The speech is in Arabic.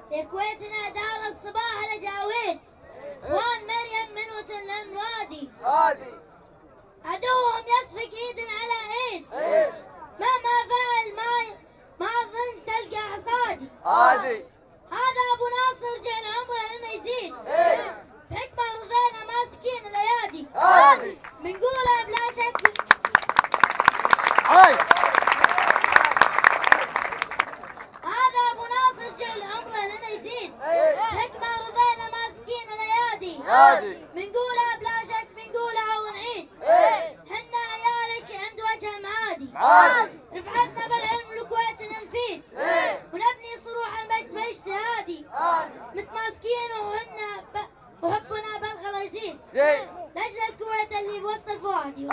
في كويتنا دار الصباح الأجاويد، اخوان مريم من وطن المرادي، عدوهم يسفك ايد على ايد، مهما فعل ما اظن تلقى حصادي. هذا ابو ناصر جعل عمره لنا يزيد، بحكمه رضينا ماسكين الايادي، بنقولها بلا شك. هذا ابو ناصر جعل عمره لنا يزيد، بحكمه رضينا ماسكين الايادي، بنقولها بلا شك، بنقولها ونعيد. حنا عيالك عند وجه المعادي، رفعتنا بالعلم لكويتنا نفيد، ونبني صروح المجد باجتهادي، متماسكين وحبنا بالخلا يزيد، لاجل الكويت اللي بوسط الفؤادي.